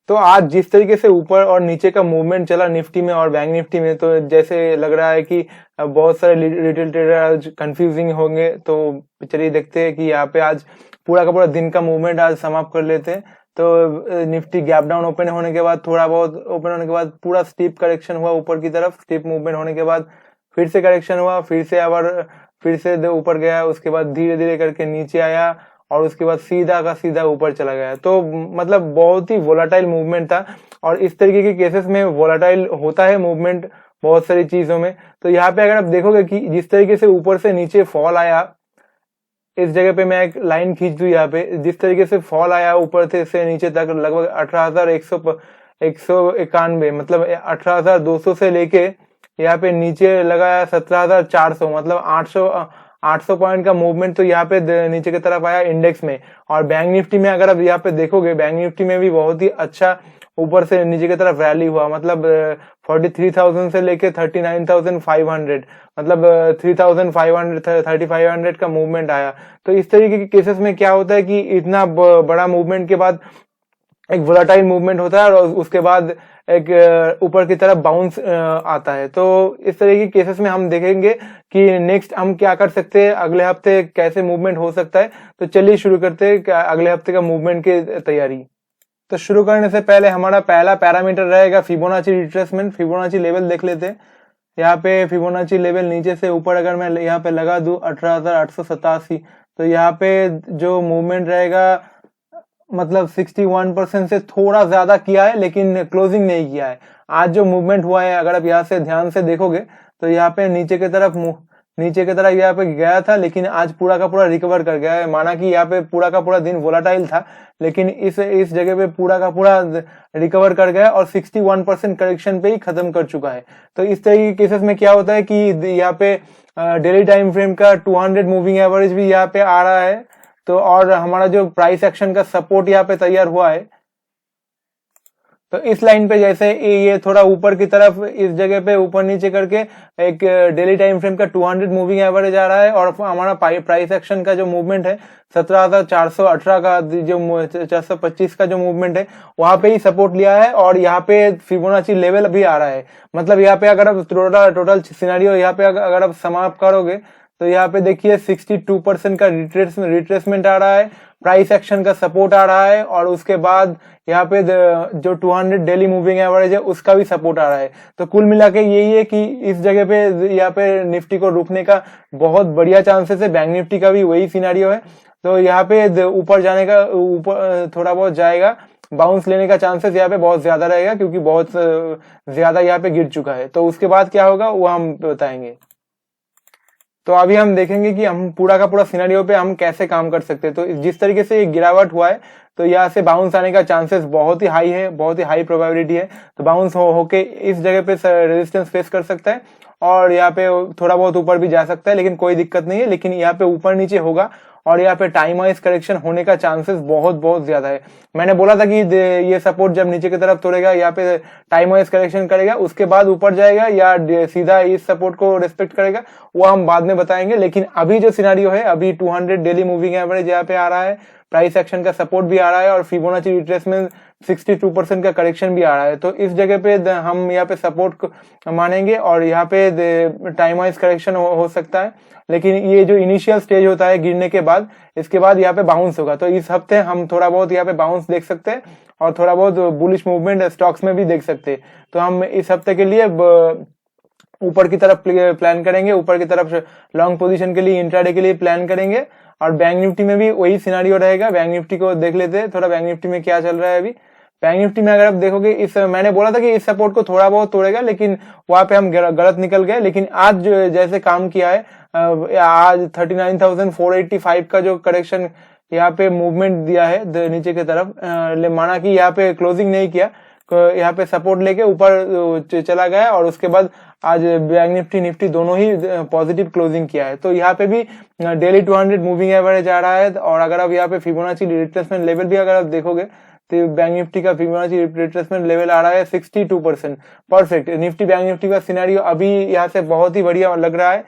तो आज जिस तरीके से ऊपर और नीचे का मूवमेंट चला निफ्टी में और बैंक निफ्टी में, तो जैसे लग रहा है कि बहुत सारे रिटेल ट्रेडर आज कंफ्यूजिंग होंगे। तो चलिए देखते हैं कि यहाँ पे आज पूरा का पूरा दिन का मूवमेंट आज समाप्त कर लेते हैं। तो निफ्टी गैप डाउन ओपन होने के बाद, थोड़ा बहुत ओपन होने के बाद पूरा स्टीप करेक्शन हुआ ऊपर की तरफ। स्टीप मूवमेंट होने के बाद फिर से करेक्शन हुआ, फिर से ऊपर गया, उसके बाद धीरे धीरे करके नीचे आया और उसके बाद सीधा का सीधा ऊपर चला गया। तो मतलब बहुत ही वोलाटाइल मूवमेंट था। और इस तरीके के केसेस में वोलाटाइल होता है मूवमेंट बहुत सारी चीजों में। तो यहाँ पे अगर आप देखोगे कि जिस तरीके से ऊपर से नीचे फॉल आया, इस जगह पे मैं एक लाइन खींच दूं, यहाँ पे जिस तरीके से फॉल आया ऊपर से नीचे तक लगभग 18,191, मतलब 18,200 से लेके यहाँ पे नीचे लगाया 17,400, मतलब 800 पॉइंट का मूवमेंट तो यहाँ पे नीचे की तरफ आया इंडेक्स में। और बैंक निफ्टी में अगर आप यहाँ पे देखोगे, बैंक निफ्टी में भी बहुत ही अच्छा ऊपर से नीचे की तरफ रैली हुआ, मतलब 43,000 से लेके 39,500, मतलब 3,500 3,500 का मूवमेंट आया। तो इस तरीके के केसेस में क्या होता है कि इतना बड़ा मूवमेंट के बाद एक वोलाटाइल मूवमेंट होता है और उसके बाद एक ऊपर की तरफ बाउंस आता है। तो इस तरह के केसेस में हम देखेंगे कि नेक्स्ट हम क्या कर सकते हैं, अगले हफ्ते कैसे मूवमेंट हो सकता है। तो चलिए शुरू करते हैं अगले हफ्ते का मूवमेंट की तैयारी। तो शुरू करने से पहले हमारा पहला पैरामीटर रहेगा फिबोनाची रिट्रेसमेंट। फिबोनाची लेवल देख लेते हैं। यहाँ पे फिबोनाची लेवल नीचे से ऊपर अगर मैं यहाँ पे लगा दूं 18,887, तो यहाँ पे जो मूवमेंट रहेगा मतलब 61% से थोड़ा ज्यादा किया है, लेकिन क्लोजिंग नहीं किया है। आज जो मूवमेंट हुआ है अगर आप यहाँ से ध्यान से देखोगे तो यहाँ पे नीचे की तरफ यहाँ पे गया था, लेकिन आज पूरा का पूरा रिकवर कर गया है। माना कि यहाँ पे पूरा का पूरा दिन वोलाटाइल था, लेकिन इस जगह पे पूरा का पूरा रिकवर कर गया और 61% करेक्शन पे ही खत्म कर चुका है। तो इस तरह के केसेस में क्या होता है कि यहाँ पे डेली टाइम फ्रेम का 200 मूविंग एवरेज भी यहाँ पे आ रहा है। तो और हमारा जो प्राइस एक्शन का सपोर्ट यहाँ पे तैयार हुआ है, तो इस लाइन पे जैसे ये थोड़ा ऊपर की तरफ इस जगह पे ऊपर नीचे करके एक डेली टाइम फ्रेम का 200 मूविंग एवरेज आ रहा है और हमारा प्राइस एक्शन का जो मूवमेंट है 17,418 का, जो 425 का जो मूवमेंट है वहां पे ही सपोर्ट लिया है। और यहाँ पे फिबोनाची लेवल भी आ रहा है। मतलब यहाँ पे अगर आप टोटल सिनेरियो यहाँ पे अगर आप समाप्त करोगे तो यहाँ पे देखिए 62% का रिट्रेसमेंट आ रहा है, प्राइस एक्शन का सपोर्ट आ रहा है और उसके बाद यहाँ पे जो 200 डेली मूविंग एवरेज है उसका भी सपोर्ट आ रहा है। तो कुल मिला के यही है कि इस जगह पे यहाँ पे निफ्टी को रुकने का बहुत बढ़िया चांसेस है। बैंक निफ्टी का भी वही सिनेरियो है। तो यहाँ पे ऊपर जाने का, ऊपर थोड़ा बहुत जाएगा, बाउंस लेने का चांसेस यहाँ पे बहुत ज्यादा रहेगा क्योंकि बहुत ज्यादा यहाँ पे गिर चुका है। तो उसके बाद क्या होगा वो हम बताएंगे। तो अभी हम देखेंगे कि हम पूरा का पूरा सिनेरियो पे हम कैसे काम कर सकते हैं। तो जिस तरीके से ये गिरावट हुआ है तो यहाँ से बाउंस आने का चांसेस बहुत ही हाई है, बहुत ही हाई प्रोबेबिलिटी है। तो बाउंस होके इस जगह पे रेजिस्टेंस फेस कर सकता है और यहाँ पे थोड़ा बहुत ऊपर भी जा सकता है, लेकिन कोई दिक्कत नहीं है। लेकिन यहाँ पे ऊपर नीचे होगा और यहाँ पे टाइम वाइज करेक्शन होने का चांसेस बहुत बहुत ज्यादा है। मैंने बोला था कि ये सपोर्ट जब नीचे की तरफ तोड़ेगा यहाँ पे टाइम वाइज करेक्शन करेगा, उसके बाद ऊपर जाएगा या सीधा इस सपोर्ट को रिस्पेक्ट करेगा, वो हम बाद में बताएंगे। लेकिन अभी जो सिनारियो है, अभी 200 डेली मूविंग एवरेज यहाँ पे आ रहा है, प्राइस एक्शन का सपोर्ट भी आ रहा है और फिबोनाची रिट्रेसमेंट 62% का करेक्शन भी आ रहा है। तो इस जगह पे हम यहाँ पे सपोर्ट मानेंगे और यहाँ पे टाइम वाइज करेक्शन हो सकता है। लेकिन ये जो इनिशियल स्टेज होता है गिरने के बाद, इसके बाद यहाँ पे बाउंस होगा। तो इस हफ्ते हम थोड़ा बहुत यहाँ पे बाउंस देख सकते हैं और थोड़ा बहुत बुलिश मूवमेंट स्टॉक्स में भी देख सकते हैं। तो हम इस हफ्ते के लिए ऊपर की तरफ प्लान करेंगे, ऊपर की तरफ लॉन्ग पोजीशन के लिए, इंट्राडे के लिए प्लान करेंगे। और बैंक निफ्टी में भी वही सिनारियो रहेगा। बैंक निफ्टी को देख लेते हैं थोड़ा, बैंक निफ्टी में क्या चल रहा है अभी। बैंक निफ्टी में अगर आप देखोगे, मैंने बोला था कि इस सपोर्ट को थोड़ा बहुत तोड़ेगा, लेकिन वहां पे हम गलत निकल गए। लेकिन आज जैसे काम किया है, आज 39,485 का जो करेक्शन यहाँ पे मूवमेंट दिया है नीचे की तरफ, माना कि यहाँ पे क्लोजिंग नहीं किया, यहाँ पे सपोर्ट लेके ऊपर चला गया और उसके बाद आज बैंक निफ्टी दोनों ही पॉजिटिव क्लोजिंग किया है। तो यहाँ पे भी डेली 200 मूविंग एवरेज आ रहा है। और अगर आप यहाँ पे फिबोनाची रिट्रेसमेंट लेवल भी अगर आप देखोगे तो बैंक निफ्टी का फिबोनाची रिट्रेसमेंट लेवल आ रहा है 62%। परफेक्ट। निफ्टी बैंक निफ्टी का सिनेरियो अभी यहाँ से बहुत ही बढ़िया लग रहा है।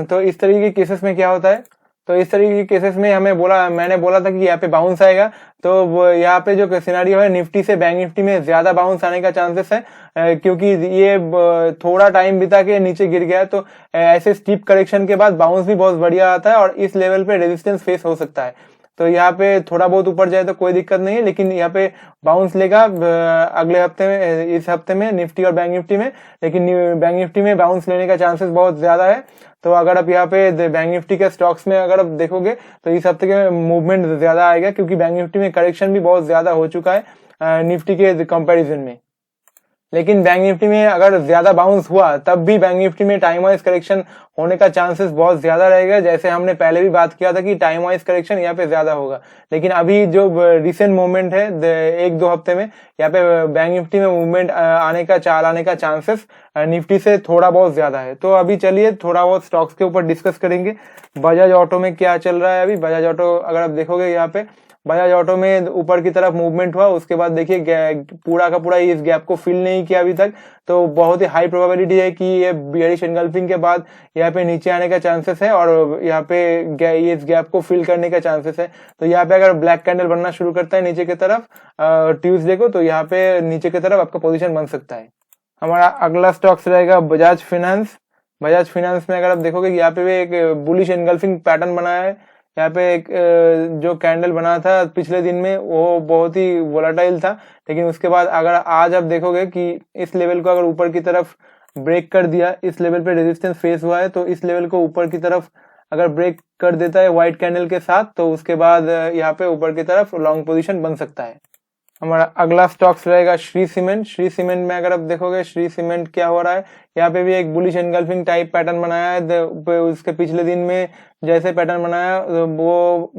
तो इस तरीके के केसेस में क्या होता है, तो इस तरीके के केसेस में मैंने बोला था कि यहाँ पे बाउंस आएगा। तो यहाँ पे जो सिनेरियो है निफ्टी से बैंक निफ्टी में ज्यादा बाउंस आने का चांसेस है, क्योंकि ये थोड़ा टाइम बिता के नीचे गिर गया। तो ऐसे स्टीप करेक्शन के बाद बाउंस भी बहुत बढ़िया आता है और इस लेवल पे रेजिस्टेंस फेस हो सकता है। तो यहाँ पे थोड़ा बहुत ऊपर जाए तो कोई दिक्कत नहीं है, लेकिन यहाँ पे बाउंस लेगा अगले हफ्ते में, इस हफ्ते में निफ्टी और बैंक निफ्टी में। लेकिन बैंक निफ्टी में बाउंस लेने का चांसेस बहुत ज्यादा है। तो अगर आप यहाँ पे बैंक निफ्टी के स्टॉक्स में अगर आप देखोगे तो इस हफ्ते के मूवमेंट ज्यादा आएगा, क्योंकि बैंक निफ्टी में करेक्शन भी बहुत ज्यादा हो चुका है निफ्टी के कंपैरिजन में। लेकिन बैंक निफ्टी में अगर ज्यादा बाउंस हुआ तब भी बैंक निफ्टी में टाइम वाइज करेक्शन होने का चांसेस बहुत ज्यादा रहेगा। जैसे हमने पहले भी बात किया था कि टाइम वाइज करेक्शन यहाँ पे ज्यादा होगा, लेकिन अभी जो रिसेंट मूवमेंट है 1-2 हफ्ते में, यहाँ पे बैंक निफ्टी में मूवमेंट आने का चांसेस निफ्टी से थोड़ा बहुत ज्यादा है। तो अभी चलिए थोड़ा बहुत स्टॉक्स के ऊपर डिस्कस करेंगे। बजाज ऑटो में क्या चल रहा है अभी। बजाज ऑटो अगर आप देखोगे यहाँ पे बजाज ऑटो में ऊपर की तरफ मूवमेंट हुआ, उसके बाद देखिए पूरा का पूरा इस गैप को फिल नहीं किया अभी तक। तो बहुत ही हाई प्रोबेबिलिटी है कि ये बियरिश एनगल्फिंग के बाद यहाँ पे नीचे आने का चांसेस है और यहाँ पे इस गैप को फिल करने का चांसेस है। तो यहाँ पे अगर ब्लैक कैंडल बनना शुरू करता है नीचे की तरफ ट्यूसडे को, तो यहाँ पे नीचे की तरफ आपका पोजीशन बन सकता है। हमारा अगला स्टॉक्स रहेगा बजाज फाइनेंस। बजाज फाइनेंस में अगर आप देखोगे यहाँ पे भी एक बुलिश एनगल्फिंग पैटर्न बनाया है। यहाँ पे एक जो कैंडल बना था पिछले दिन में वो बहुत ही वोलाटाइल था, लेकिन उसके बाद अगर आज आप देखोगे कि इस लेवल को अगर ऊपर की तरफ ब्रेक कर दिया, इस लेवल पे रेजिस्टेंस फेस हुआ है, तो इस लेवल को ऊपर की तरफ अगर ब्रेक कर देता है व्हाइट कैंडल के साथ, तो उसके बाद यहाँ पे ऊपर की तरफ लॉन्ग पोजीशन बन सकता है। हमारा अगला स्टॉक्स रहेगा श्री सीमेंट। श्री सीमेंट में अगर आप देखोगे श्री सीमेंट क्या हो रहा है, यहाँ पे भी एक बुलिश एनगल्फिंग टाइप पैटर्न बनाया है। उसके पिछले दिन में जैसे पैटर्न बनाया वो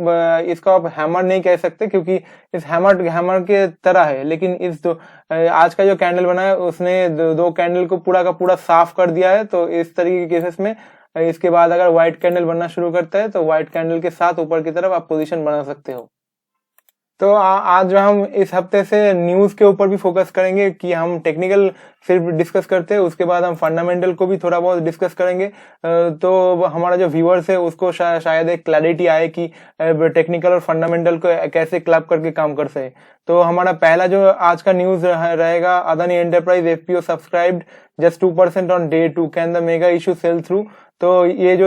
इसको आप हैमर नहीं कह सकते, क्योंकि इस हैमर के तरह है, लेकिन इस आज का जो कैंडल बनाया उसने दो कैंडल को पूरा का पूरा साफ कर दिया है। तो इस तरीके के केसेस में इसके बाद अगर व्हाइट कैंडल बनना शुरू करता है तो व्हाइट कैंडल के साथ ऊपर की तरफ आप पोजीशन बना सकते हो। तो आज हम इस हफ्ते से न्यूज के ऊपर भी फोकस करेंगे कि हम टेक्निकल सिर्फ डिस्कस करते हैं, उसके बाद हम फंडामेंटल को भी थोड़ा बहुत डिस्कस करेंगे। तो हमारा जो व्यूअर्स है उसको शायद एक क्लैरिटी आए कि टेक्निकल और फंडामेंटल को कैसे क्लब करके काम कर सके। तो हमारा पहला जो आज का न्यूज रहेगा, Adani Enterprise FPO subscribed just 2% on day 2, can the mega issue sail through. तो ये जो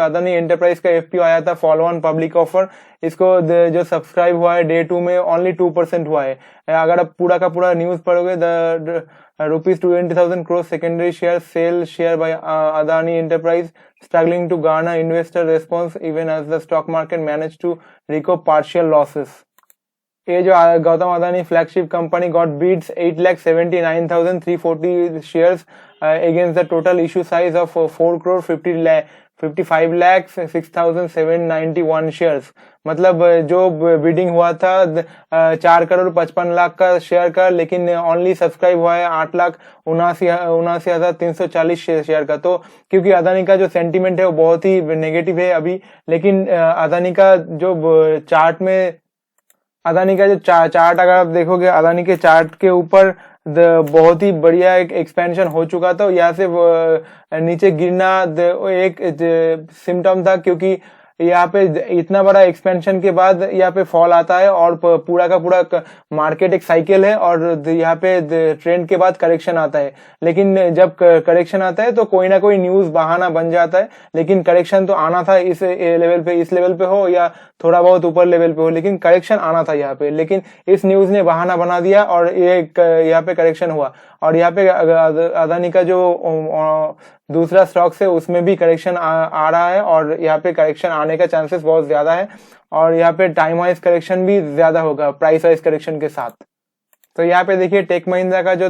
अदानी एंटरप्राइज का एफपीओ आया था फॉलो ऑन पब्लिक ऑफर, इसको जो सब्सक्राइब हुआ है डे 2 में ओनली 2% हुआ है। अगर आप पूरा का पूरा न्यूज पढ़ोगे, the ₹20,000 crore secondary share by Adani Enterprise struggling to garner investor response even as the stock market managed to recoup partial losses। ये जो Gautam Adani flagship company got bids 8,79,340 shares against the total issue size of 4,55,06,791 shares. मतलब जो bidding हुआ था 4,55,00,000 का share का, लेकिन only subscribe हुआ है 8,79,340 शेयर का। तो क्योंकि अदानी का जो सेंटीमेंट है वो बहुत ही नेगेटिव है अभी, लेकिन अदानी का जो चार्ट में अदानी का जो चार्ट अगर आप देखोगे, अदानी के चार्ट के ऊपर बहुत ही बढ़िया एक एक्सपेंशन हो चुका था। यहाँ से नीचे गिरना एक सिम्टम था, क्योंकि यहाँ पे इतना बड़ा एक्सपेंशन के बाद यहाँ पे फॉल आता है और पूरा का पूरा मार्केट एक साइकिल है और यहाँ पे ट्रेंड के बाद करेक्शन आता है। लेकिन जब करेक्शन आता है तो कोई ना कोई न्यूज बहाना बन जाता है, लेकिन करेक्शन तो आना था इस लेवल पे हो या थोड़ा बहुत ऊपर लेवल पे हो, लेकिन करेक्शन आना था यहाँ पे। लेकिन इस न्यूज ने बहाना बना दिया और ये यहाँ पे करेक्शन हुआ। और यहाँ पे अदानी का जो दूसरा स्टॉक्स है उसमें भी करेक्शन आ रहा है और यहाँ पे करेक्शन आने का चांसेस बहुत ज्यादा है। और यहाँ पे टाइम वाइज करेक्शन भी ज्यादा होगा प्राइस वाइज करेक्शन के साथ। तो यहाँ पे देखिए टेक महिंद्रा का जो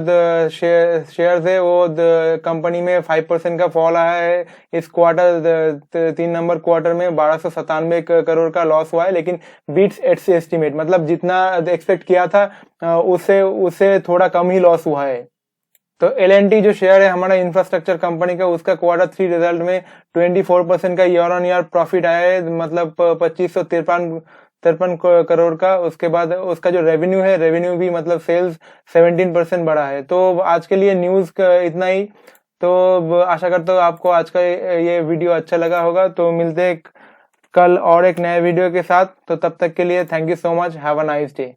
शेयर्स है वो कंपनी में 5% का फॉल आया है इस क्वार्टर। 3 नंबर क्वार्टर में 1297 करोड़ का लॉस हुआ है, लेकिन बीट्स इट्स एस्टिमेट, मतलब जितना एक्सपेक्ट किया था उससे थोड़ा कम ही लॉस हुआ है। तो L&T जो शेयर है हमारा इंफ्रास्ट्रक्चर कंपनी का, उसका क्वार्टर 3 रिजल्ट में 24% का ईयर ऑन ईयर प्रॉफिट आया है, मतलब 2553 करोड़ का। उसके बाद उसका जो रेवेन्यू भी मतलब सेल्स 17% बढ़ा है। तो आज के लिए न्यूज इतना ही। तो आशा करता हूँ आपको आज का ये वीडियो अच्छा लगा होगा। तो मिलते हैं कल और एक नए वीडियो के साथ। तो तब तक के लिए thank you so much, have a nice day.